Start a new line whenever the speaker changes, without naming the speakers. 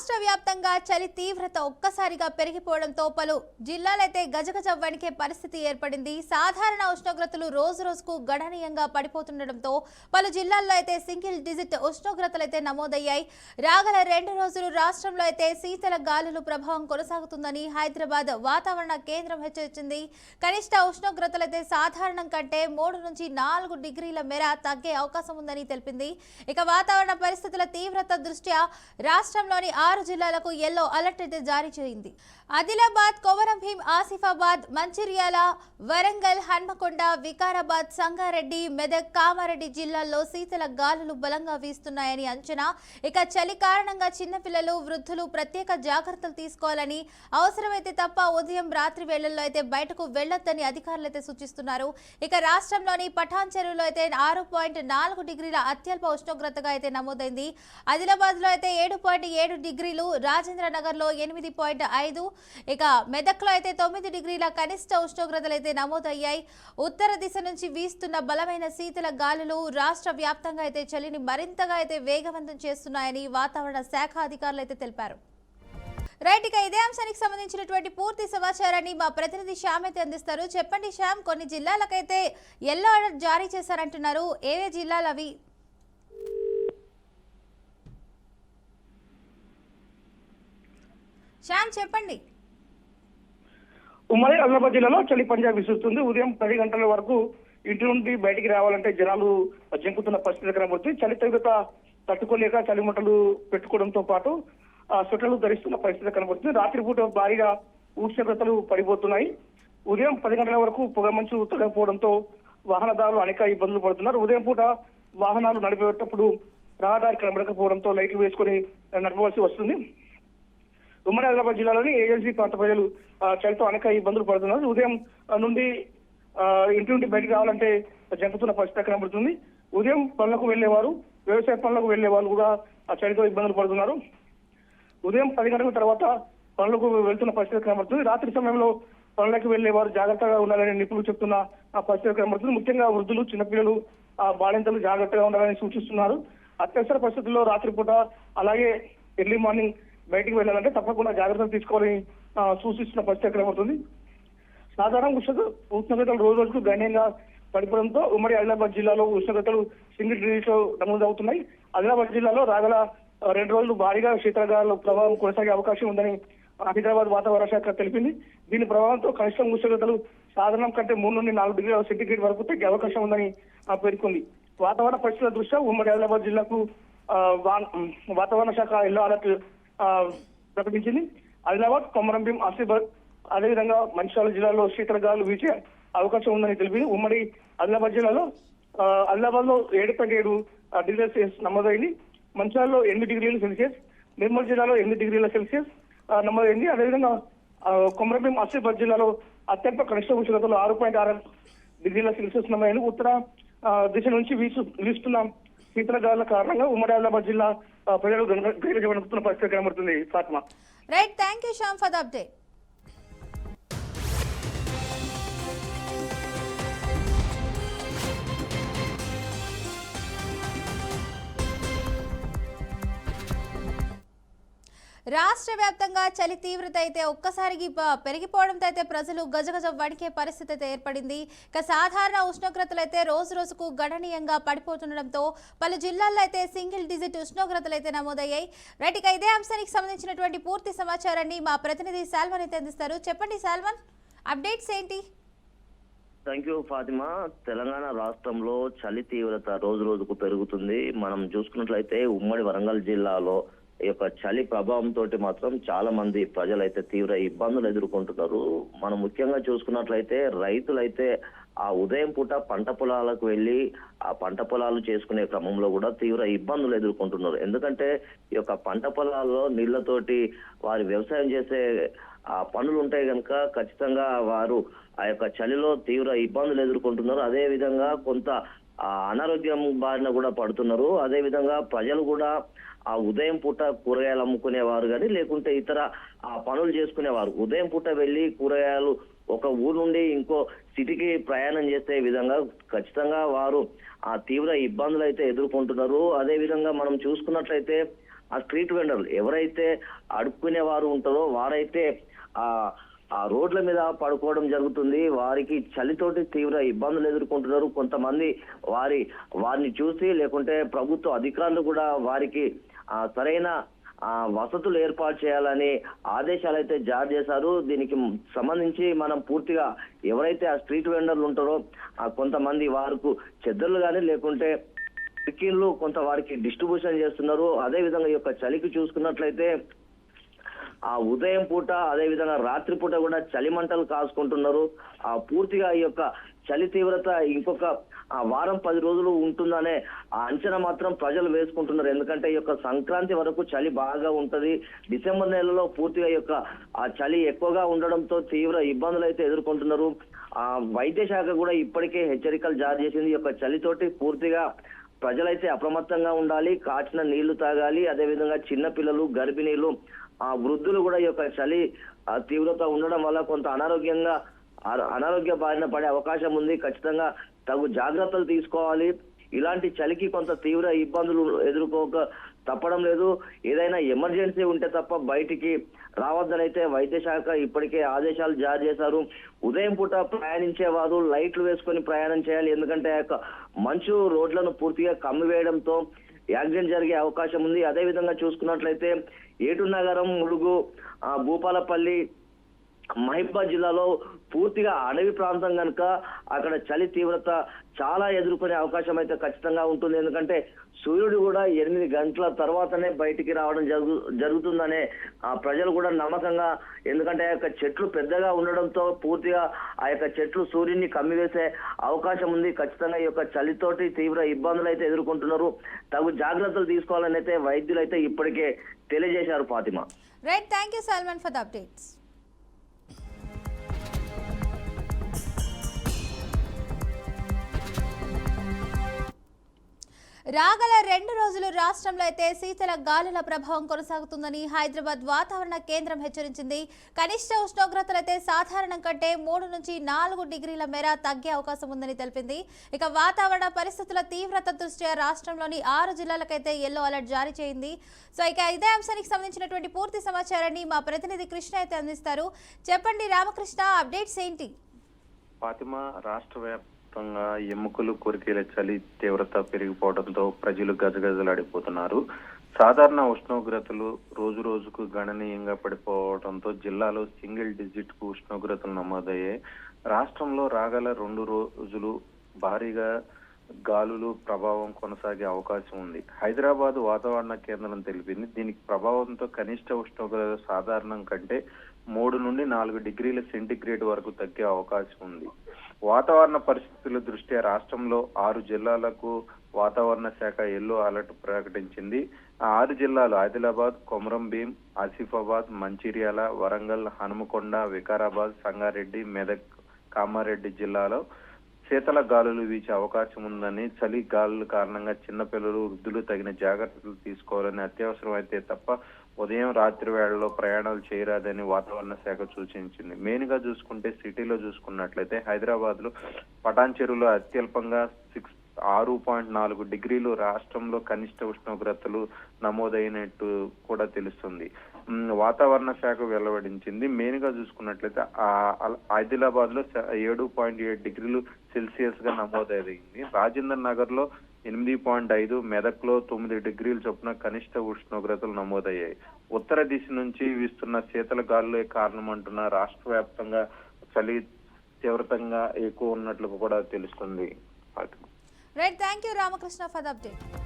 రాష్ట్ర వ్యాప్తంగా చలి తీవ్రత ఒక్కసారిగా పెరిగిపోవడంతో పలు జిల్లాలైతే గజగజ వణికే పరిస్థితి ఏర్పడింది. సాధారణ ఉష్ణోగ్రతలు రోజు రోజుకు గణనీయంగా పడిపోతుండటంతో పలు జిల్లాల్లో అయితే సింగిల్ డిజిట్ ఉష్ణోగ్రతలు అయితే నమోదయ్యాయి. రాగల 2 రోజులు రాష్ట్రంలో అయితే శీతల గాలుల ప్రభావం కొనసాగుతుందని హైదరాబాద్ వాతావరణ కేంద్రం హెచ్చరించింది. కనిష్ట ఉష్ణోగ్రతలు అయితే సాధారణం కంటే 3 నుంచి 4 డిగ్రీల మేర తగ్గే అవకాశం ఉందని తెలిపింది. ఇక వాతావరణ పరిస్థితుల తీవ్రత దృష్ట్యా రాష్ట్రంలోని 6 జిల్లాలకు ఎల్లో అలర్ట్ అయితే జారీ చేసింది. ఆదిలాబాద్, కొమరంభీం, ఆసిఫాబాద్, మంచిర్యాల, వరంగల్, హన్మకొండ, వికారాబాద్, సంగారెడ్డి, మెదక్, కామారెడ్డి జిల్లాల్లో శీతల గాలులు బలంగా వీస్తున్నాయని అంచనా. ఇక చలి కారణంగా చిన్నపిల్లలు, వృద్ధులు ప్రత్యేక జాగ్రత్తలు తీసుకోవాలని, అవసరమైతే తప్ప ఉదయం రాత్రి వేళల్లో అయితే బయటకు వెళ్లొద్దని అధికారులు అయితే సూచిస్తున్నారు. ఇక రాష్ట్రంలోని పఠాన్ చెరువులో అయితే 6.4 డిగ్రీల అత్యల్ప ఉష్ణోగ్రతగా అయితే నమోదైంది. ఆదిలాబాద్ లో అయితే 7.7 డిగ్రీలు, రాజేంద్ర నగర్ లో 8.5, ఇక మెదక్ లో అయితే 9 డిగ్రీల కనిష్ట ఉష్ణోగ్రతలు అయితే నమోదయ్యాయి. ఉత్తర దిశ నుంచి వీస్తున్న బలమైన శీతల గాలులు రాష్ట్ర వ్యాప్తంగా అయితే చలిని మరింతగా అయితే వేగవంతం చేస్తున్నాయని వాతావరణ శాఖ అధికారులు అయితే తెలిపారు. రైట్, ఇక ఇదే అంశానికి సంబంధించినటువంటి పూర్తి సమాచారాన్ని మా ప్రతినిధి శ్యామ్ అయితే అందిస్తారు. చెప్పండి శ్యామ్, కొన్ని జిల్లాలకైతే ఎల్లో అలర్ట్ జారీ చేశారంటున్నారు, ఏవే జిల్లాలు అవి? శ్యామ్ చెప్పండి.
ఉమ్మడి ఆదిలాబాద్ జిల్లాలో చలి పంజా విసురుతుంది. ఉదయం 10 గంటల వరకు ఇంటి నుండి బయటికి రావాలంటే జనాలు జంకుతున్న పరిస్థితి కనబడుతుంది. చలి తీవ్రత తట్టుకోలేక చలిమంటలు పెట్టుకోవడంతో పాటు స్వెటర్లు ధరిస్తున్న పరిస్థితి కనబడుతుంది. రాత్రిపూట భారీగా ఉష్ణోగ్రతలు పడిపోతున్నాయి. ఉదయం 10 గంటల వరకు పొగమంచు తొలగిపోవడంతో వాహనదారులు అనేక ఇబ్బందులు పడుతున్నారు. ఉదయం పూట వాహనాలు నడిపేటప్పుడు రహదారి కనబడకపోవడంతో లైట్లు వేసుకొని నడపవలసి వస్తుంది. ఉమ్మడి ఆదిలాబాద్ జిల్లాలోని ఏజెన్సీ ప్రాంత ప్రజలు చలితో అనేక ఇబ్బందులు పడుతున్నారు. ఉదయం నుండి ఇంటి నుండి బయటకు రావాలంటే జంకుతున్న పరిస్థితి కనబడుతుంది. ఉదయం పనులకు వెళ్లేవారు, వ్యవసాయ పనులకు వెళ్లే వాళ్ళు కూడా చలితో ఇబ్బందులు పడుతున్నారు. ఉదయం 10 గంటల తర్వాత పనులకు వెళ్తున్న పరిస్థితి కనబడుతుంది. రాత్రి సమయంలో పనులకు వెళ్లేవారు జాగ్రత్తగా ఉండాలని నిపుణులు చెప్తున్న పరిస్థితి కనబడుతుంది. ముఖ్యంగా వృద్ధులు, చిన్నపిల్లలు, బాలింతలు జాగ్రత్తగా ఉండాలని సూచిస్తున్నారు. అత్యవసర పరిస్థితుల్లో రాత్రిపూట అలాగే ఎర్లీ మార్నింగ్ బయటికి వెళ్ళాలంటే తప్పకుండా జాగ్రత్తలు తీసుకోవాలని సూచిస్తున్న పరిస్థితి కనబడుతుంది. సాధారణ ఉష్ణోగ్రతలు రోజు రోజుకు గణనీయంగా పడిపోవడంతో ఉమ్మడి ఆదిలాబాద్ జిల్లాలో ఉష్ణోగ్రతలు సింగిల్ డిగ్రీస్ లో నమోదవుతున్నాయి. ఆదిలాబాద్ జిల్లాలో రాగల 2 రోజులు భారీగా శీతలగాలుల ప్రభావం కొనసాగే అవకాశం ఉందని హైదరాబాద్ వాతావరణ శాఖ తెలిపింది. దీని ప్రభావంతో కనిష్ట ఉష్ణోగ్రతలు సాధారణం కంటే 3 నుండి 4 డిగ్రీల సెంటీగ్రేడ్ వరకు తగ్గే అవకాశం ఉందని పేర్కొంది. వాతావరణ పరిస్థితుల దృష్ట్యా ఉమ్మడి ఆదిలాబాద్ జిల్లాకు వాతావరణ శాఖ ఎల్లో అలర్ట్ ప్రకటించింది. ఆదిలాబాద్, కొమరంభీం, ఆసిఫాబాద్ అదేవిధంగా మంచిర్యాల జిల్లాలో శీతల గాలులు వీచే అవకాశం ఉందని తెలిపింది. ఉమ్మడి ఆదిలాబాద్ జిల్లాలో ఆదిలాబాద్ లో 7.7 డిగ్రీల సెల్సియస్ నమోదైంది. మంచిర్యాలలో 8 డిగ్రీల సెల్సియస్, నిర్మల్ జిల్లాలో 8 డిగ్రీల సెల్సియస్ నమోదైంది. అదేవిధంగా కొమరంభీం, ఆసిఫాబాద్ జిల్లాలో అత్యల్ప కనిష్ట ఉష్ణోగ్రతలు 6.6 డిగ్రీల సెల్సియస్ నమోదైంది. ఉత్తర దిశ నుంచి వీస్తున్న శీతల గాలుల కారణంగా ఉమ్మడి ఆదిలాబాద్ జిల్లా ప్రజలు గైరజవనుకుతున్న పరిస్థితి కనబడుతుంది. Fatima.
Right, thank you Shyam for the update. రాష్ట్ర వ్యాప్తంగా చలి తీవ్రత అయితే ఒక్కసారిగా పెరిగిపోవడంతో అయితే ప్రజలు గజగజ వణికే పరిస్థితి అయితే ఏర్పడింది. ఇక సాధారణ ఉష్ణోగ్రతలు అయితే రోజు రోజుకు గణనీయంగా పడిపోతుండడంతో పలు జిల్లాల్లో అయితే సింగిల్ డిజిట్ ఉష్ణోగ్రతలు అయితే నమోదయ్యాయి. రైట్, ఇక ఇదే అంశానికి సంబంధించినటువంటి పూర్తి సమాచారాన్ని మా ప్రతినిధి సాల్మన్ అయితే అందిస్తారు. చెప్పండి సాల్మన్, అప్డేట్స్ ఏంటి?
Thank you Fatima. తెలంగాణ రాష్ట్రంలో చలి తీవ్రత రోజు రోజుకు పెరుగుతుంది. మనం చూసుకున్నట్లయితే ఉమ్మడి వరంగల్ జిల్లాలో ఈ యొక్క చలి ప్రభావంతో మాత్రం చాలా మంది ప్రజలైతే తీవ్ర ఇబ్బందులు ఎదుర్కొంటున్నారు. మనం ముఖ్యంగా చూసుకున్నట్లయితే రైతులైతే ఆ ఉదయం పూట పంట పొలాలకు వెళ్లి ఆ పంట పొలాలు చేసుకునే క్రమంలో కూడా తీవ్ర ఇబ్బందులు ఎదుర్కొంటున్నారు. ఎందుకంటే ఈ యొక్క పంట పొలాల్లో నీళ్లతోటి వారి వ్యవసాయం చేసే ఆ పనులు ఉంటాయి కనుక ఖచ్చితంగా వారు ఆ యొక్క చలిలో తీవ్ర ఇబ్బందులు ఎదుర్కొంటున్నారు. అదే విధంగా కొంత అనారోగ్యం బారిన కూడా పడుతున్నారు. అదే విధంగా ప్రజలు కూడా ఆ ఉదయం పూట కూరగాయలు అమ్ముకునేవారు కానీ లేకుంటే ఇతర ఆ పనులు చేసుకునేవారు ఉదయం పూట వెళ్లి కూరగాయలు ఒక ఊరు నుండి ఇంకో సిటీకి ప్రయాణం చేసే విధంగా ఖచ్చితంగా వారు ఆ తీవ్ర ఇబ్బందులు అయితే ఎదుర్కొంటున్నారు. అదే విధంగా మనం చూసుకున్నట్లయితే ఆ స్ట్రీట్ వెండర్లు ఎవరైతే అడుక్కునే వారు ఉంటారో వారైతే ఆ రోడ్ల మీద పడుకోవడం జరుగుతుంది. వారికి చలితోటి తీవ్ర ఇబ్బందులు ఎదుర్కొంటున్నారు. కొంతమంది వారిని చూసి లేకుంటే ప్రభుత్వ అధికారులు కూడా వారికి సరైన వసతులు ఏర్పాటు చేయాలని ఆదేశాలు అయితే జారీ చేశారు. దీనికి సంబంధించి మనం పూర్తిగా ఎవరైతే ఆ స్ట్రీట్ వెండర్లు ఉంటారో కొంతమంది వారికి చెద్దర్లు కానీ లేకుంటే టిక్కీలు కొంత వారికి డిస్ట్రిబ్యూషన్ చేస్తున్నారు. అదే విధంగా ఈ యొక్క చలికి చూసుకున్నట్లయితే ఆ ఉదయం పూట అదే విధంగా రాత్రి పూట కూడా చలి మంటలు కాసుకుంటున్నారు. పూర్తిగా ఈ యొక్క చలి తీవ్రత ఇంకొక వారం 10 రోజులు ఉంటుందనే అంచనా మాత్రం ప్రజలు వేసుకుంటున్నారు. ఎందుకంటే ఈ యొక్క సంక్రాంతి వరకు చలి బాగా ఉంటది. డిసెంబర్ నెలలో పూర్తిగా ఈ యొక్క చలి ఎక్కువగా ఉండడంతో తీవ్ర ఇబ్బందులు అయితే ఎదుర్కొంటున్నారు. వైద్య శాఖ కూడా ఇప్పటికే హెచ్చరికలు జారీ చేసింది. ఈ యొక్క చలితోటి పూర్తిగా ప్రజలైతే అప్రమత్తంగా ఉండాలి, కాచిన నీళ్లు తాగాలి. అదే విధంగా చిన్న పిల్లలు, గర్భిణీలు, వృద్ధులు కూడా ఈ యొక్క చలి తీవ్రత ఉండడం వల్ల కొంత అనారోగ్య బారిన పడే అవకాశం ఉంది. ఖచ్చితంగా తగు జాగ్రత్తలు తీసుకోవాలి. ఇలాంటి చలికి కొంత తీవ్ర ఇబ్బందులు ఎదుర్కోక తప్పడం లేదు. ఏదైనా ఎమర్జెన్సీ ఉంటే తప్ప బయటికి రావద్దని అయితే వైద్య శాఖ ఇప్పటికే ఆదేశాలు జారీ చేశారు. ఉదయం పూట ప్రయాణించే వారు లైట్లు వేసుకొని ప్రయాణం చేయాలి. ఎందుకంటే ఆ యొక్క మంచు రోడ్లను పూర్తిగా కమ్మివేయడంతో యాక్సిడెంట్ జరిగే అవకాశం ఉంది. అదే విధంగా చూసుకున్నట్లయితే ఏటునగరం, ములుగు, భూపాలపల్లి, మహిబాద్ జిల్లాలో పూర్తిగా అడవి ప్రాంతం కనుక అక్కడ చలి తీవ్రత చాలా ఎదుర్కొనే అవకాశం అయితే ఖచ్చితంగా ఉంటుంది. ఎందుకంటే సూర్యుడు కూడా 8 గంటల తర్వాతనే బయటికి రావడం జరుగుతుందనే ప్రజలు కూడా నమ్మకంగా, ఎందుకంటే ఆ యొక్క చెట్లు పెద్దగా ఉండడంతో పూర్తిగా ఆ యొక్క చెట్లు సూర్యుడిని కమ్మివేసే అవకాశం ఉంది. ఖచ్చితంగా ఈ యొక్క చలితోటి తీవ్ర ఇబ్బందులు అయితే ఎదుర్కొంటున్నారు. తగు జాగ్రత్తలు తీసుకోవాలని అయితే వైద్యులు అయితే ఇప్పటికే తెలియజేశారు. Fatima.
Right, thank you Salman for the updates. రాగల 2 రోజులు రాష్ట్రంలో అయితే శీతల గాలుల ప్రభావం కొనసాగుతుందని హైదరాబాద్ వాతావరణ కేంద్రం హెచ్చరించింది. కనిష్ట ఉష్ణోగ్రతలు అయితే సాధారణం కంటే 3 నుంచి 4 డిగ్రీల మేర తగ్గే అవకాశం ఉందని తెలిపింది. ఇక వాతావరణ పరిస్థితుల తీవ్రత దృష్ట్యా రాష్ట్రంలోని 6 జిల్లాలకైతే ఎల్లో అలర్ట్ జారీ చేయింది. సో ఇక ఇదే అంశానికి సంబంధించినటువంటి పూర్తి సమాచారాన్ని మా ప్రతినిధి కృష్ణ అయితే అందిస్తారు. చెప్పండి రామకృష్ణ, అప్డేట్స్ ఏంటి?
ఫాతిమా, రాష్ట్ర వ్యాప్తంగా ఎముకలు కొరికేల చలి తీవ్రత పెరిగిపోవడంతో ప్రజలు గజగజలాడిపోతున్నారు. సాధారణ ఉష్ణోగ్రతలు రోజు రోజుకు గణనీయంగా పడిపోవడంతో జిల్లాలో సింగిల్ డిజిట్ కు ఉష్ణోగ్రతలు నమోదయ్యాయి. రాష్ట్రంలో రాగల 2 రోజులు భారీగా గాలులు ప్రభావం కొనసాగే అవకాశం ఉంది. హైదరాబాద్ వాతావరణ కేంద్రం తెలిపింది. దీనికి ప్రభావంతో కనిష్ట ఉష్ణోగ్రత సాధారణం కంటే 3 నుండి 4 డిగ్రీల సెంటీగ్రేడ్ వరకు తగ్గే అవకాశం ఉంది. వాతావరణ పరిస్థితుల దృష్ట్యా రాష్ట్రంలో 6 జిల్లాలకు వాతావరణ శాఖ ఎల్లో అలర్ట్ ప్రకటించింది. ఆ 6 జిల్లాలు ఆదిలాబాద్, కొమరంభీం, ఆసిఫాబాద్, మంచిర్యాల, వరంగల్, హనుమకొండ, వికారాబాద్, సంగారెడ్డి, మెదక్, కామారెడ్డి జిల్లాలో శీతల గాలులు వీచే అవకాశం ఉందని, చలి గాలుల కారణంగా చిన్నపిల్లలు, వృద్ధులు తగిన జాగ్రత్తలు తీసుకోవాలని, అత్యవసరం అయితే తప్ప ఉదయం రాత్రి వేళల్లో ప్రయాణాలు చేయరాదని వాతావరణ శాఖ సూచించింది. మెయిన్ గా చూసుకుంటే సిటీలో చూసుకున్నట్లయితే హైదరాబాద్ లో పటాన్ చెరువులో అత్యల్పంగా 6.4 డిగ్రీలు రాష్ట్రంలో కనిష్ట ఉష్ణోగ్రతలు నమోదైనట్టు కూడా తెలుస్తుంది. వాతావరణ శాఖ వెల్లడించింది. మెయిన్ గా చూసుకున్నట్లయితే ఆదిలాబాద్ లో 7.7 డిగ్రీలు సెల్సియస్ గా నమోదైంది. రాజేంద్ర నగర్ లో 8.5, మెదక్ లో 9 డిగ్రీల చొప్పున కనిష్ట ఉష్ణోగ్రతలు నమోదయ్యాయి. ఉత్తర దిశ నుంచి వీస్తున్న శీతల గాలులే కారణం అంటున్న రాష్ట్ర వ్యాప్తంగా చలి తీవ్రతంగా ఎక్కువ ఉన్నట్లు కూడా తెలుస్తుంది.
Right, thank you Ramakrishna for the update.